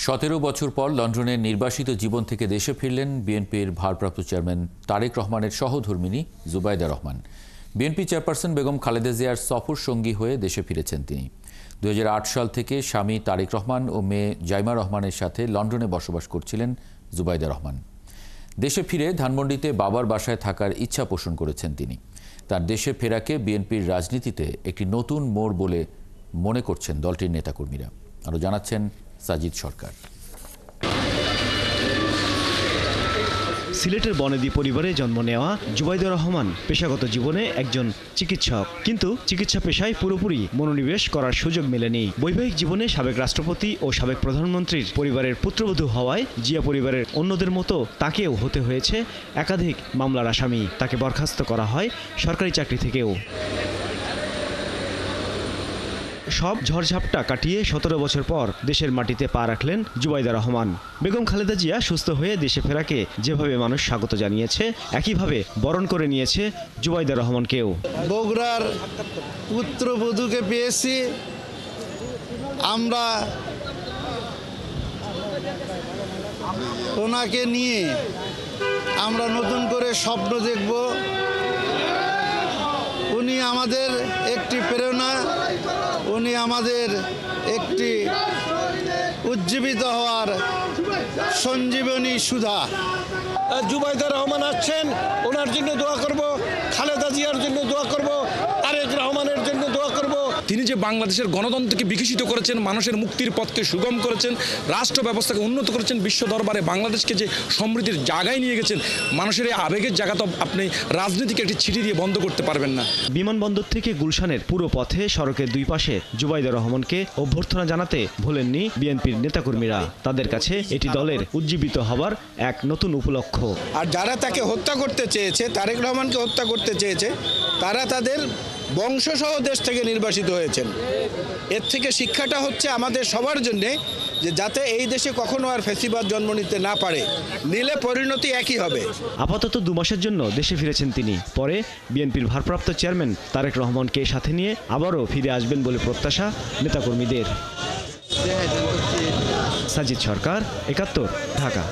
17 বছর পর লন্ডনের নির্বাসিত জীবন থেকে দেশে ফিরলেন বিএনপির ভারপ্রাপ্ত চেয়ারম্যান তারেক রহমানের সহধর্মিণী জুবাইদা রহমান। বিএনপি চেয়ারপারসন বেগম খালেদা জিয়ার সফর সঙ্গী হয়ে দেশে ফিরেছেন তিনি। 2008 সাল থেকে স্বামী তারেক রহমান ও মেয়ে জাইমা রহমানের সাথে লন্ডনে বসবাস করছিলেন জুবাইদা রহমান। দেশে ফিরে ধানমন্ডিতে বাবার বাসায় থাকার ইচ্ছা পোষণ করেছেন তিনি। তার দেশে ফেরাকে বিএনপির রাজনীতিতে একটি নতুন মোড় বলে মনে করছেন দলটির নেতাকর্মীরা। আরও জানাচ্ছেন সাজিদ সরকার। সিলেটের বনেদি পরিবারে জন্ম নেওয়া জুবাইদা রহমান পেশাগত জীবনে একজন চিকিৎসক, কিন্তু চিকিৎসা পেশায় পুরোপুরি মনোনিবেশ করার সুযোগ মেলেনি। বৈবাহিক জীবনে সাবেক রাষ্ট্রপতি ও সাবেক প্রধানমন্ত্রীর পরিবারের পুত্রবধূ হওয়ায় জিয়া পরিবারের অন্যদের মতো তাকেও হতে হয়েছে একাধিক মামলার আসামি। তাকে বরখাস্ত করা হয় সরকারি চাকরি থেকেও। সব ঝড়ঝাপটা কাটিয়ে 17 বছর পর দেশের মাটিতে পা রাখলেন জুবাইদা রহমান। বেগম খালেদা জিয়া সুস্থ হয়ে দেশে ফেরাকে যেভাবে মানুষ স্বাগত জানিয়েছে, একইভাবে বরণ করে নিয়েছে জুবাইদা রহমানকেও। বগুড়ার পুত্রবধূকে পেয়েছি, আমরা ওনাকে নিয়ে আমরা নতুন করে স্বপ্ন দেখব। উনি আমাদের একটি প্রেরণা, উনি আমাদের একটি উজ্জীবিত হওয়ার সঞ্জীবনী সুধা। জুবাইদা রহমান আসছেন, ওনার জন্য দোয়া করব, খালেদা জিয়ার জন্য দোয়া করব, তারেক রহমানের জন্য দোয়া করব। তিনি যে বাংলাদেশের গণতন্ত্রকে বিকশিত করেছেন, মানুষের মুক্তির পথকে সুগম করেছেন, রাষ্ট্র ব্যবস্থাকে উন্নত করেছেন, বিশ্ব দরবারে বাংলাদেশকে যে সমৃদ্ধির জায়গায় নিয়ে গেছেন, মানুষের এই আবেগের জায়গা তো আপনি রাজনীতিকে একটি চিঠি দিয়ে বন্ধ করতে পারবেন না। বিমানবন্দর থেকে গুলশানের পুরো পথে সড়কের দুই পাশে জুবাইদা রহমানকে অভ্যর্থনা জানাতে ভোলেননি বিএনপির নেতাকর্মীরা। তাদের কাছে এটি দলের উজ্জীবিত হবার এক নতুন উপলক্ষ। আর যারা তাকে হত্যা করতে চেয়েছে, তারেক রহমানকে হত্যা করতে চেয়েছে, তারা তাদের বংশসহ দেশ থেকে নির্বাসিত হয়েছেন। এর থেকে শিক্ষাটা হচ্ছে আমাদের সবার জন্যে, যে যাতে এই দেশে কখনো আর ফ্যাসিবাদ জন্ম নিতে না পারে, নিলে পরিণতি একই হবে। আপাতত 2 মাসের জন্য দেশে ফিরেছেন তিনি। পরে বিএনপির ভারপ্রাপ্ত চেয়ারম্যান তারেক রহমানকে সাথে নিয়ে আবারও ফিরে আসবেন বলে প্রত্যাশা নেতাকর্মীদের। সাজিদ সরকার, 71, ঢাকা।